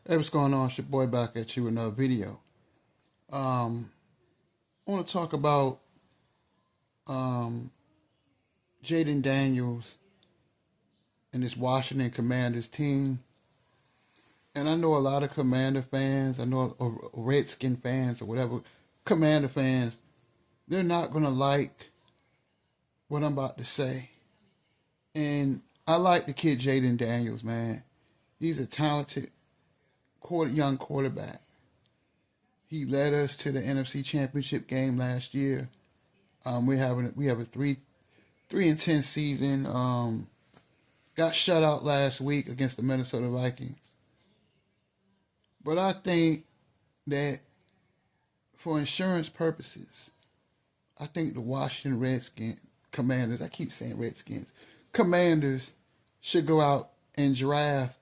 Hey, what's going on? It's your boy back at you with another video. Um, I want to talk about um, Jayden Daniels and this Washington Commanders team. And I know a lot of Commander fans, I know Redskin fans or whatever, Commander fans, they're not going to like what I'm about to say. And I like the kid Jayden Daniels, man. He's a talented young quarterback. He led us to the NFC Championship game last year. We have a 3-10 season. Got shut out last week against the Minnesota Vikings. But I think that for insurance purposes, I think the Washington Redskins Commanders, I keep saying Redskins, Commanders should go out and draft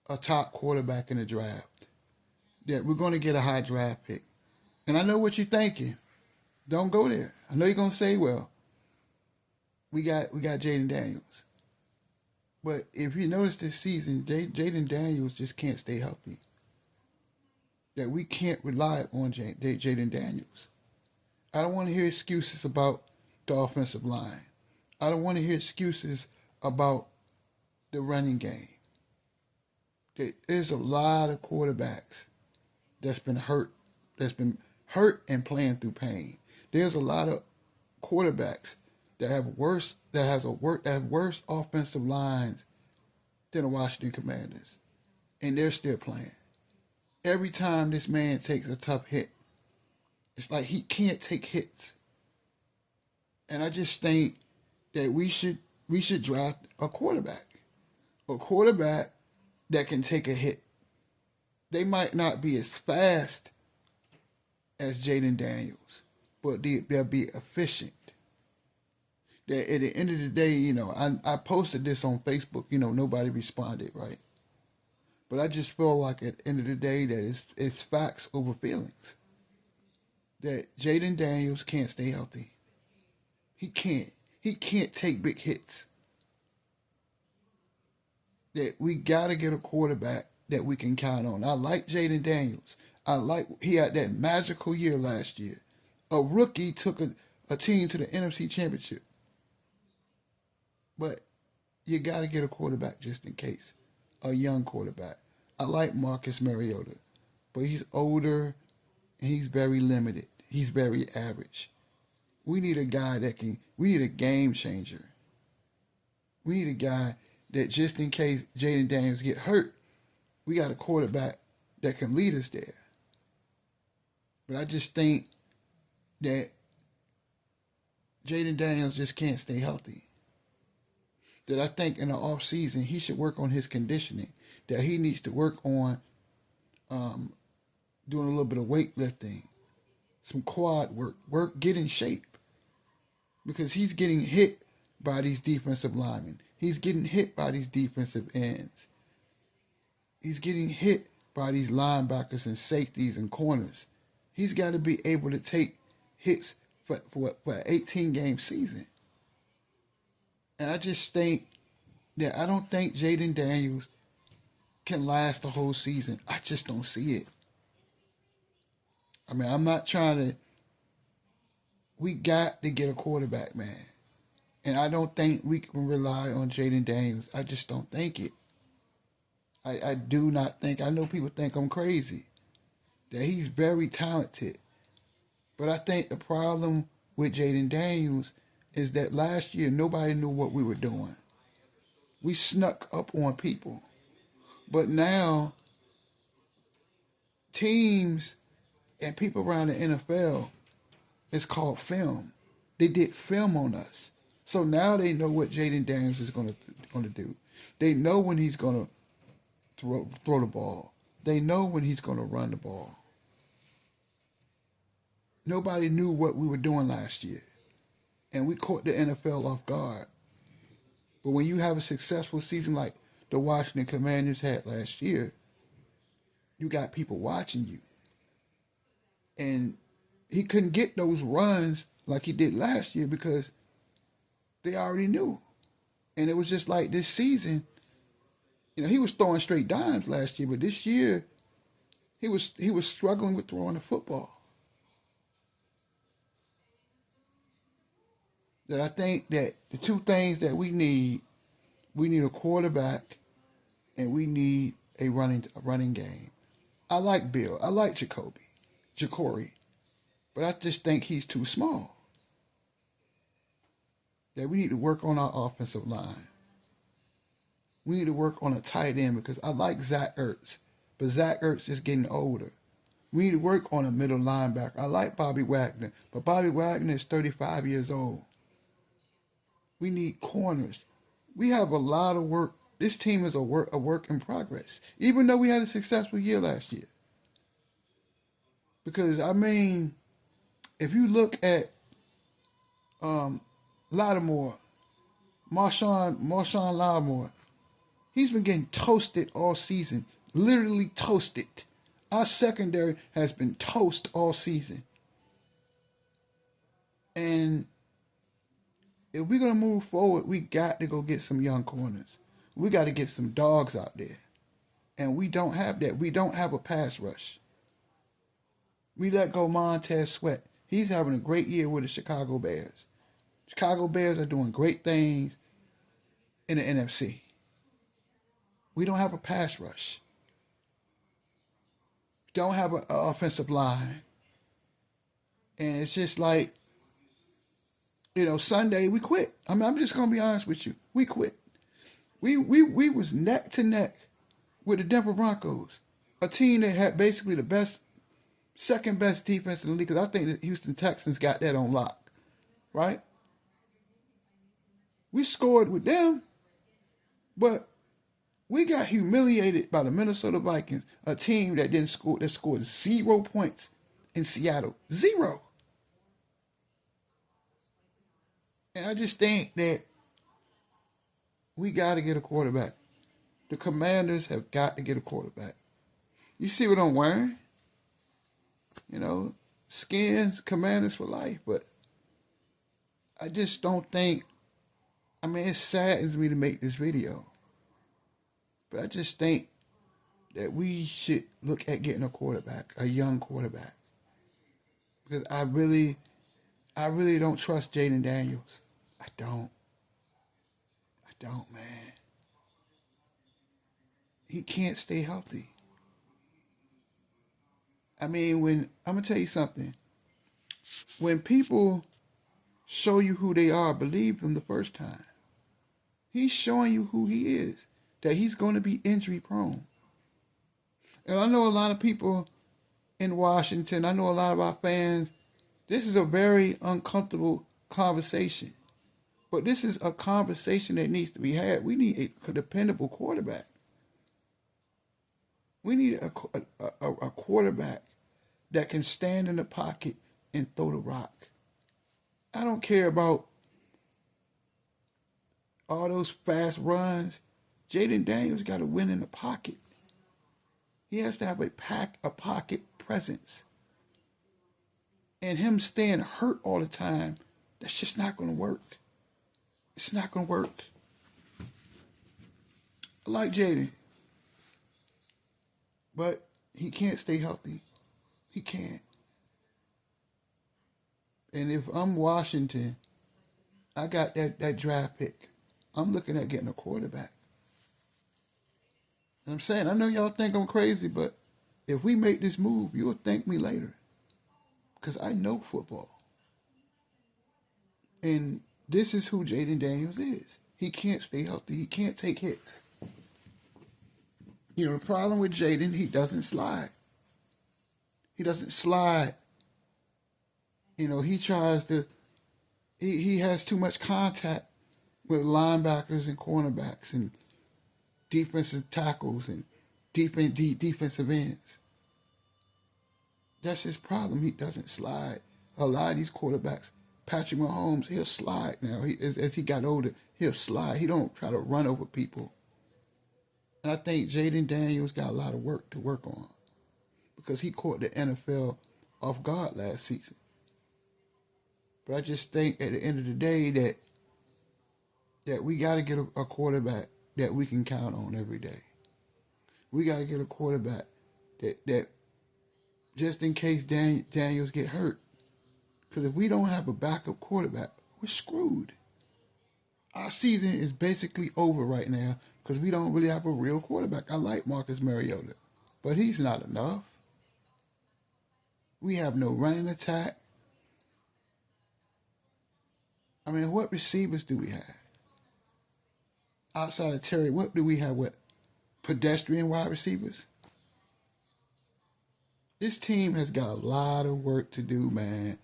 a top quarterback in the draft. Yeah, we're going to get a high draft pick. And I know what you're thinking. Don't go there. I know you're going to say, well, we got Jayden Daniels. But if you notice this season, Jayden Daniels just can't stay healthy. That we can't rely on Jayden Daniels. I don't want to hear excuses about the offensive line. I don't want to hear excuses about the running game. There's a lot of quarterbacks that's been hurt and playing through pain. There's a lot of quarterbacks that have worse offensive lines than the Washington Commanders, and they're still playing. Every time this man takes a tough hit, it's like he can't take hits. And I just think that we should draft a quarterback that can take a hit. They might not be as fast as Jayden Daniels, but they'll be efficient. That at the end of the day, I posted this on Facebook. Nobody responded, right? But I just feel like at the end of the day that it's facts over feelings. That Jayden Daniels can't stay healthy. He can't. He can't take big hits. That we got to get a quarterback that we can count on. I like Jayden Daniels. He had that magical year last year. A rookie took a team to the NFC Championship. But you got to get a quarterback just in case. A young quarterback. I like Marcus Mariota, but he's older and he's very limited. He's very average. We need a guy we need a game changer. We need a guy that just in case Jayden Daniels get hurt, we got a quarterback that can lead us there. But I just think that Jayden Daniels just can't stay healthy. That I think in the off season he should work on his conditioning. That he needs to work on doing a little bit of weightlifting, some quad work, get in shape. Because he's getting hit by these defensive linemen. He's getting hit by these defensive ends. He's getting hit by these linebackers and safeties and corners. He's got to be able to take hits for an 18-game season. And I just think that I don't think Jayden Daniels can last the whole season. I just don't see it. I mean, I'm not trying to. We got to get a quarterback, man. And I don't think we can rely on Jayden Daniels. I just don't think it. I do not think. I know people think I'm crazy. That he's very talented. But I think the problem with Jayden Daniels is that last year nobody knew what we were doing. We snuck up on people. But now teams and people around the NFL, it's called film. They did film on us. So now they know what Jayden Daniels is going to do. They know when he's going to throw the ball. They know when he's going to run the ball. Nobody knew what we were doing last year. And we caught the NFL off guard. But when you have a successful season like the Washington Commanders had last year, you got people watching you. And he couldn't get those runs like he did last year because they already knew. And it was just like this season, He was throwing straight dimes last year, but this year he was struggling with throwing the football. That I think that the two things that we need a quarterback and we need a running game. I like Bill. I like Jacory, but I just think he's too small. That we need to work on our offensive line. We need to work on a tight end because I like Zach Ertz, but Zach Ertz is getting older. We need to work on a middle linebacker. I like Bobby Wagner, but Bobby Wagner is 35 years old. We need corners. We have a lot of work. This team is a work in progress, even though we had a successful year last year. Because, if you look at Lattimore, Marshawn Lattimore, he's been getting toasted all season, literally toasted. Our secondary has been toast all season. And if we're going to move forward, we got to go get some young corners. We got to get some dogs out there. And we don't have that. We don't have a pass rush. We let go Montez Sweat. He's having a great year with the Chicago Bears. Chicago Bears are doing great things in the NFC. We don't have a pass rush. Don't have an offensive line. And it's just like, Sunday we quit. I'm just going to be honest with you. We quit. We was neck to neck with the Denver Broncos, a team that had basically the second best defense in the league, because I think the Houston Texans got that on lock, right? We scored with them, but we got humiliated by the Minnesota Vikings, a team that scored 0 points in Seattle. 0. And I just think that we got to get a quarterback. The Commanders have got to get a quarterback. You see what I'm wearing? Skins, Commanders for life. But I just don't think, it saddens me to make this video. But I just think that we should look at getting a quarterback, a young quarterback. Because I really don't trust Jayden Daniels. I don't, man. He can't stay healthy. I'm going to tell you something. When people show you who they are, believe them the first time. He's showing you who he is, that he's going to be injury prone. And I know a lot of people in Washington, I know a lot of our fans, this is a very uncomfortable conversation. But this is a conversation that needs to be had. We need a dependable quarterback. We need a quarterback that can stand in the pocket and throw the rock. I don't care about all those fast runs. Jayden Daniels got to win in the pocket. He has to have a pocket presence. And him staying hurt all the time, that's just not going to work. It's not going to work. I like Jayden, but he can't stay healthy. He can't. And if I'm Washington, I got that draft pick. I'm looking at getting a quarterback. And I'm saying, I know y'all think I'm crazy, but if we make this move, you'll thank me later. Because I know football. And this is who Jayden Daniels is. He can't stay healthy. He can't take hits. The problem with Jayden, he doesn't slide. He doesn't slide. He tries to, he has too much contact with linebackers and cornerbacks and defensive tackles and defensive ends. That's his problem. He doesn't slide. A lot of these quarterbacks, Patrick Mahomes, he'll slide now. As he got older, he'll slide. He don't try to run over people. And I think Jayden Daniels got a lot of work to work on because he caught the NFL off guard last season. But I just think at the end of the day that we got to get a quarterback that we can count on every day. We got to get a quarterback that just in case Daniels get hurt. Because if we don't have a backup quarterback, we're screwed. Our season is basically over right now because we don't really have a real quarterback. I like Marcus Mariota, but he's not enough. We have no running attack. I mean, what receivers do we have? Outside of Terry, what do we have? What pedestrian wide receivers? This team has got a lot of work to do, man.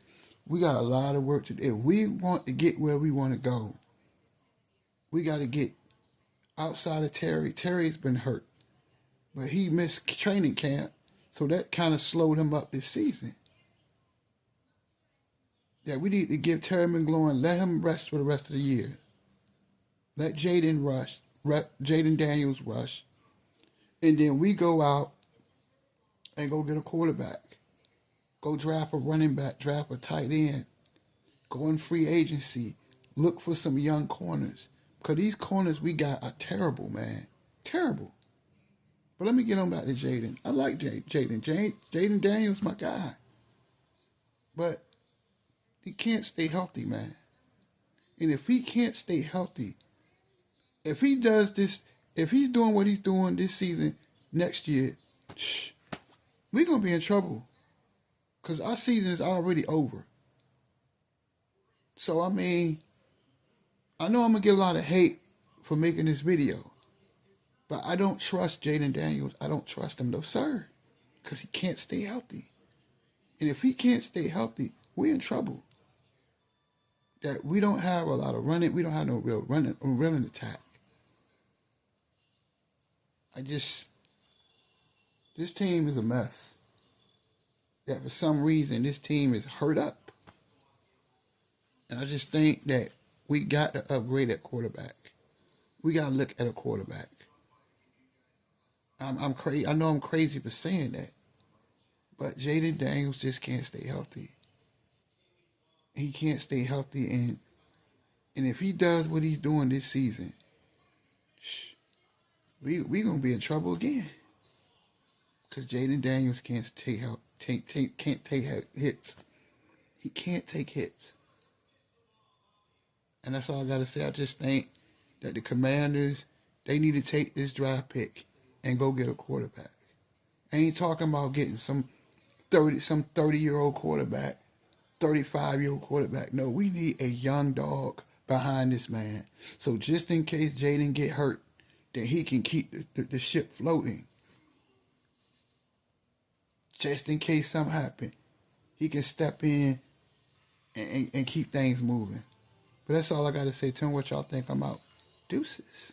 We got a lot of work to do. If we want to get where we want to go, we got to get outside of Terry. Terry's been hurt, but he missed training camp, so that kind of slowed him up this season. Yeah, we need to give Terry McLaurin, let him rest for the rest of the year. Let Jayden Daniels rush, and then we go out and go get a quarterback. Go draft a running back, draft a tight end. Go in free agency. Look for some young corners. Because these corners we got are terrible, man. Terrible. But let me get on back to Jayden. I like Jayden. Jayden Daniels, my guy. But he can't stay healthy, man. And if he can't stay healthy, if he does this, if he's doing what he's doing this season, next year, we're going to be in trouble. Because our season is already over. So, I mean, I know I'm going to get a lot of hate for making this video. But I don't trust Jayden Daniels. I don't trust him, no, sir. Because he can't stay healthy. And if he can't stay healthy, we're in trouble. That we don't have a lot of running. We don't have no real running attack. This team is a mess. That for some reason this team is hurt up. And I just think that we got to upgrade at quarterback. We got to look at a quarterback. I'm crazy. I know I'm crazy for saying that. But Jayden Daniels just can't stay healthy. He can't stay healthy, and if he does what he's doing this season, we gonna be in trouble again. Because Jayden Daniels can't take hits. He can't take hits. And that's all I gotta say. I just think that the Commanders, they need to take this draft pick and go get a quarterback. I ain't talking about getting some 30-year-old quarterback, 35-year-old quarterback. No, we need a young dog behind this man. So just in case Jayden get hurt, then he can keep the ship floating. Just in case something happen, he can step in and keep things moving. But that's all I got to say. Tell me what y'all think. I'm out. Deuces.